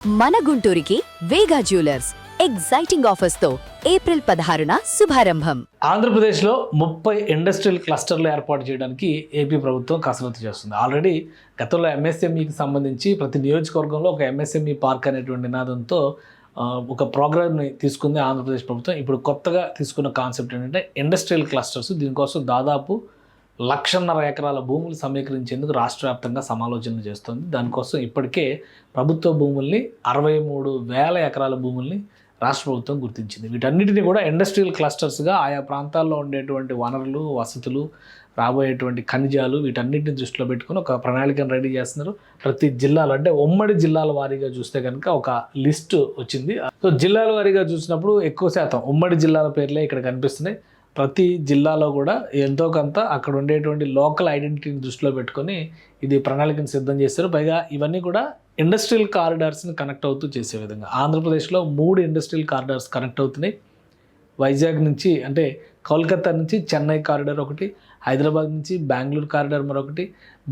మన గుంటూరుకి వేగా jewellers exciting offers తో April 16న శుభారంభం. ఆంధ్రప్రదేశ్లో 30 ఇండస్ట్రియల్ క్లస్టర్లు ఏర్పాటు చేయడానికి ఏపీ ప్రభుత్వం కసరత్తు చేస్తుంది. ఆల్రెడీ గతంలో ఎంఎస్ఎంఈకి సంబంధించి ప్రతి నియోజకవర్గంలో ఒక ఎంఎస్ఎంఈ పార్క్ అనేటువంటి నినాదంతో ఒక ప్రోగ్రామ్ని తీసుకుంది ఆంధ్రప్రదేశ్ ప్రభుత్వం. ఇప్పుడు కొత్తగా తీసుకున్న కాన్సెప్ట్ ఏంటంటే ఇండస్ట్రియల్ క్లస్టర్స్. దీనికోసం దాదాపు 1,50,000 ఎకరాల భూములు సమీకరించేందుకు రాష్ట్ర వ్యాప్తంగా సమాలోచనలు చేస్తుంది. దానికోసం ఇప్పటికే ప్రభుత్వ భూముల్ని 63,000 ఎకరాల భూముల్ని రాష్ట్ర ప్రభుత్వం గుర్తించింది. వీటన్నిటిని కూడా ఇండస్ట్రియల్ క్లస్టర్స్గా ఆయా ప్రాంతాల్లో ఉండేటువంటి వనరులు, వసతులు, రాబోయేటువంటి ఖనిజాలు వీటన్నిటిని దృష్టిలో పెట్టుకుని ఒక ప్రణాళికను రెడీ చేస్తున్నారు. ప్రతి జిల్లాలో అంటే ఉమ్మడి జిల్లాల వారీగా చూస్తే కనుక ఒక లిస్ట్ వచ్చింది. సో జిల్లాల వారీగా చూసినప్పుడు ఎక్కువ శాతం ఉమ్మడి జిల్లాల పేర్లే ఇక్కడ కనిపిస్తున్నాయి. ప్రతి జిల్లాలో కూడా ఎంతో కొంత అక్కడ ఉండేటువంటి లోకల్ ఐడెంటిటీని దృష్టిలో పెట్టుకొని ఇది ప్రణాళికను సిద్ధం చేస్తారు. పైగా ఇవన్నీ కూడా ఇండస్ట్రియల్ కారిడార్స్ని కనెక్ట్ అవుతూ చేసే విధంగా ఆంధ్రప్రదేశ్లో 3 ఇండస్ట్రియల్ కారిడార్స్ కనెక్ట్ అవుతున్నాయి. వైజాగ్ నుంచి అంటే కోల్కతా నుంచి చెన్నై కారిడార్ ఒకటి, హైదరాబాద్ నుంచి బెంగళూరు కారిడార్ మరొకటి,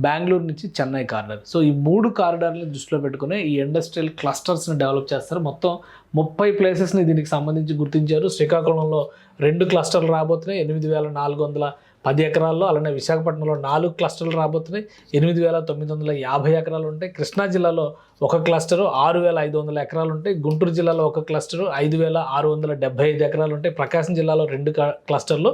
బెంగళూరు నుంచి చెన్నై కారిడార్. సో ఈ 3 కారిడార్ని దృష్టిలో పెట్టుకుని ఈ ఇండస్ట్రియల్ క్లస్టర్స్ని డెవలప్ చేస్తారు. మొత్తం 30 ప్లేసెస్ని దీనికి సంబంధించి గుర్తించారు. శ్రీకాకుళంలో 2 క్లస్టర్లు రాబోతున్నాయి 8,410 ఎకరాల్లో. అలానే విశాఖపట్నంలో 4 క్లస్టర్లు రాబోతున్నాయి 8,950 ఎకరాలు ఉంటాయి. కృష్ణా జిల్లాలో 1 క్లస్టరు 6,500 ఎకరాలు ఉంటాయి. గుంటూరు జిల్లాలో 1 క్లస్టరు 5,675 ఎకరాలు ఉంటాయి. ప్రకాశం జిల్లాలో 2 క్లస్టర్లు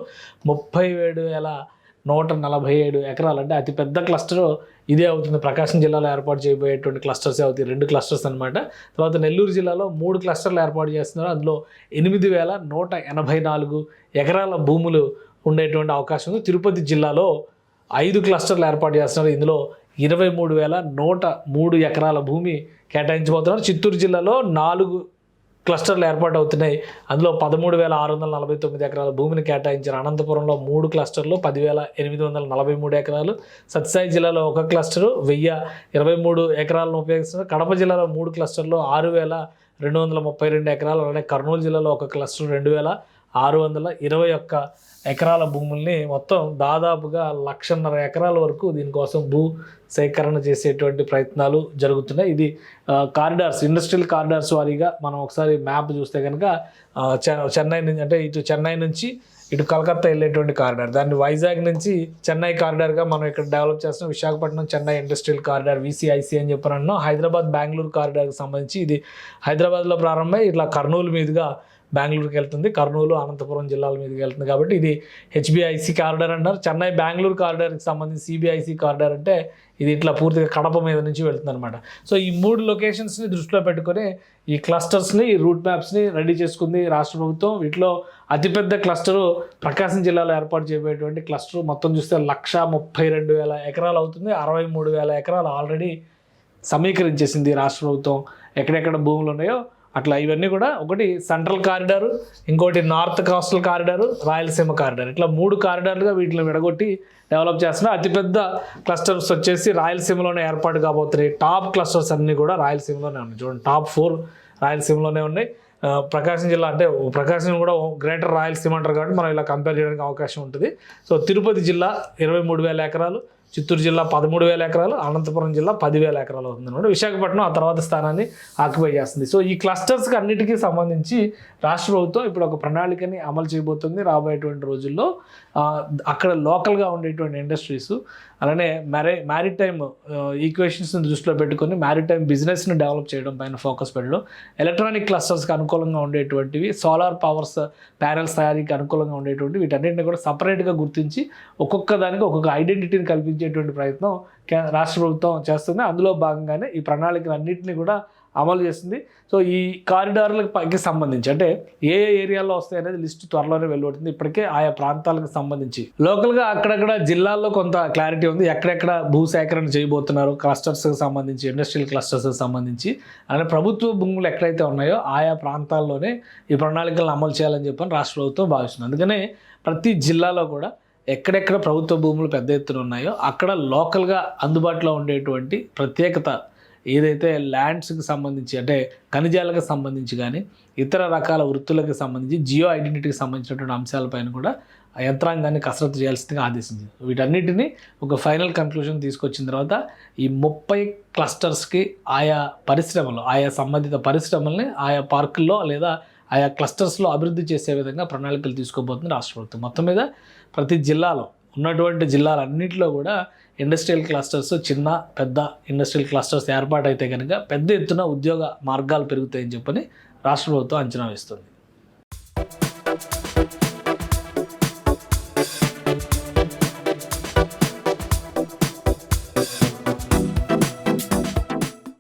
37,147 ఎకరాలు. అంటే అతిపెద్ద క్లస్టరు ఇదే అవుతుంది. ప్రకాశం జిల్లాలో ఏర్పాటు చేయబోయేటువంటి క్లస్టర్సే అవుతాయి. 2 క్లస్టర్స్ అనమాట. తర్వాత నెల్లూరు జిల్లాలో 3 క్లస్టర్లు ఏర్పాటు చేస్తున్నారు. అందులో 8,184 ఎకరాల భూములు ఉండేటువంటి అవకాశం ఉంది. తిరుపతి జిల్లాలో 5 క్లస్టర్లు ఏర్పాటు చేస్తున్నారు. ఇందులో 23,103 ఎకరాల భూమి కేటాయించబోతున్నారు. చిత్తూరు జిల్లాలో 4 క్లస్టర్లు ఏర్పాటు అవుతున్నాయి. అందులో 13,649 ఎకరాల భూమిని కేటాయించారు. అనంతపురంలో 3 క్లస్టర్లు 10,843 ఎకరాలు. సత్యసాయి జిల్లాలో 1 క్లస్టరు 1,023 ఎకరాలను ఉపయోగిస్తున్నారు. కడప జిల్లాలో 3 క్లస్టర్లు 6,232 ఎకరాలు. అలానే కర్నూలు జిల్లాలో 1 క్లస్టర్ 2,621 ఎకరాల భూముల్ని మొత్తం దాదాపుగా 1,50,000 ఎకరాల వరకు దీనికోసం భూ సేకరణ చేసేటువంటి ప్రయత్నాలు జరుగుతున్నాయి. ఇది కారిడార్స్, ఇండస్ట్రియల్ కారిడార్స్ వారీగా మనం ఒకసారి మ్యాప్ చూస్తే కనుక చెన్నై నుంచి అంటే ఇటు చెన్నై నుంచి ఇటు కలకత్తా వెళ్ళేటువంటి కారిడార్, దాన్ని వైజాగ్ నుంచి చెన్నై కారిడార్గా మనం ఇక్కడ డెవలప్ చేస్తున్నాం. Visakhapatnam Chennai industrial corridor VCIC అని చెప్పాను. హైదరాబాద్ బెంగళూరు కారిడార్కి సంబంధించి ఇది హైదరాబాద్లో ప్రారంభమై ఇట్లా కర్నూలు మీదుగా బెంగళూరుకి వెళ్తుంది, కర్నూలు అనంతపురం జిల్లాల మీదకి వెళ్తుంది. కాబట్టి ఇది HBIC కారిడార్ అంటారు. చెన్నై బెంగళూరు కారిడార్కి సంబంధించి CBIC కారిడార్ అంటే ఇది ఇట్లా పూర్తిగా కడప మీద నుంచి వెళ్తుంది అనమాట. సో ఈ 3 లొకేషన్స్ని దృష్టిలో పెట్టుకొని ఈ క్లస్టర్స్ని, ఈ రూట్ మ్యాప్స్ని రెడీ చేసుకుంది రాష్ట్ర ప్రభుత్వం. వీటిలో అతిపెద్ద క్లస్టరు ప్రకాశం జిల్లాలో ఏర్పాటు చేయబోయేటువంటి క్లస్టర్ మొత్తం చూస్తే 1,32,000 ఎకరాలు అవుతుంది. 63,000 ఎకరాలు ఆల్రెడీ సమీకరించేసింది రాష్ట్ర ప్రభుత్వం. ఎక్కడెక్కడ భూములు ఉన్నాయో అట్లా ఇవన్నీ కూడా ఒకటి సెంట్రల్ కారిడారు, ఇంకోటి north coastal corridor, Rayalaseema corridor, ఇట్లా 3 కారిడార్లుగా వీటిని విడగొట్టి డెవలప్ చేస్తున్నారు. అతిపెద్ద క్లస్టర్స్ వచ్చేసి రాయలసీమలోనే ఏర్పాటు కాబోతున్నాయి. టాప్ క్లస్టర్స్ అన్నీ కూడా రాయలసీమలోనే ఉన్నాయి. చూడండి, టాప్ 4 రాయలసీమలోనే ఉన్నాయి. ప్రకాశం జిల్లా అంటే ప్రకాశం కూడా గ్రేటర్ రాయలసీమ అంటారు కాబట్టి మనం ఇలా కంపేర్ చేయడానికి అవకాశం ఉంటుంది. సో తిరుపతి జిల్లా 23,000 ఎకరాలు, చిత్తూరు జిల్లా 13,000 ఎకరాలు, అనంతపురం జిల్లా 10,000 ఎకరాలు అవుతుంది అనమాట. విశాఖపట్నం ఆ తర్వాత స్థానాన్ని ఆక్యుపై చేస్తుంది. సో ఈ క్లస్టర్స్కి అన్నిటికీ సంబంధించి రాష్ట్ర ప్రభుత్వం ఇప్పుడు ఒక ప్రణాళికని అమలు చేయబోతుంది. రాబోయేటువంటి రోజుల్లో అక్కడ లోకల్గా ఉండేటువంటి ఇండస్ట్రీస్ అలానే మ్యారిటైమ్ ఈక్వేషన్స్ని దృష్టిలో పెట్టుకొని మ్యారిటైమ్ బిజినెస్ని డెవలప్ చేయడం పైన ఫోకస్ పెట్టడం, ఎలక్ట్రానిక్ క్లస్టర్స్కి అనుకూలంగా ఉండేటువంటివి, సోలార్ పవర్స్ ప్యానెల్స్ తయారీకి అనుకూలంగా ఉండేటువంటి వీటన్నిటిని కూడా సపరేట్గా గుర్తించి ఒక్కొక్క దానికి ఒక్కొక్క ఐడెంటిటీని కల్పించేటువంటి ప్రయత్నం రాష్ట్ర ప్రభుత్వం చేస్తుంది. అందులో భాగంగానే ఈ ప్రణాళికలన్నింటినీ కూడా అమలు చేస్తుంది. సో ఈ కారిడార్లకు సంబంధించి అంటే ఏ ఏరియాలో వస్తాయి అనేది లిస్ట్ త్వరలోనే వెలువడుతుంది. ఇప్పటికే ఆయా ప్రాంతాలకు సంబంధించి లోకల్గా అక్కడక్కడ జిల్లాల్లో కొంత క్లారిటీ ఉంది. ఎక్కడెక్కడ భూ సేకరణ చేయబోతున్నారు క్లస్టర్స్కి సంబంధించి, ఇండస్ట్రియల్ క్లస్టర్స్కి సంబంధించి. అలానే ప్రభుత్వ భూములు ఎక్కడైతే ఉన్నాయో ఆయా ప్రాంతాల్లోనే ఈ ప్రణాళికలను అమలు చేయాలని చెప్పని రాష్ట్ర ప్రభుత్వం భావిస్తుంది. అందుకనే ప్రతి జిల్లాలో కూడా ఎక్కడెక్కడ ప్రభుత్వ భూములు పెద్ద ఎత్తున ఉన్నాయో అక్కడ లోకల్గా అందుబాటులో ఉండేటువంటి ప్రత్యేకత ఏదైతే ల్యాండ్స్కి సంబంధించి అంటే ఖనిజాలకు సంబంధించి కానీ ఇతర రకాల వృత్తులకు సంబంధించి జియో ఐడెంటిటీకి సంబంధించినటువంటి అంశాలపైన కూడా ఆ యంత్రాంగాన్ని కసరత్తు చేయాల్సిందిగా ఆదేశించింది. వీటన్నిటిని ఒక ఫైనల్ కన్క్లూజన్ తీసుకొచ్చిన తర్వాత ఈ 30 క్లస్టర్స్కి ఆయా పరిశ్రమలు, ఆయా సంబంధిత పరిశ్రమల్ని ఆయా పార్కుల్లో లేదా ఆయా క్లస్టర్స్లో అభివృద్ధి చేసే విధంగా ప్రణాళికలు తీసుకోబోతుంది రాష్ట్ర ప్రభుత్వం. మొత్తం మీద ప్రతి జిల్లాలో ఉన్నటువంటి జిల్లాలన్నింటిలో కూడా ఇండస్ట్రియల్ క్లస్టర్స్, చిన్న పెద్ద ఇండస్ట్రియల్ క్లస్టర్స్ ఏర్పాటైతే కనుక పెద్ద ఎత్తున ఉద్యోగ మార్గాలు పెరుగుతాయని చెప్పని రాష్ట్ర ప్రభుత్వం అంచనా వేస్తుంది.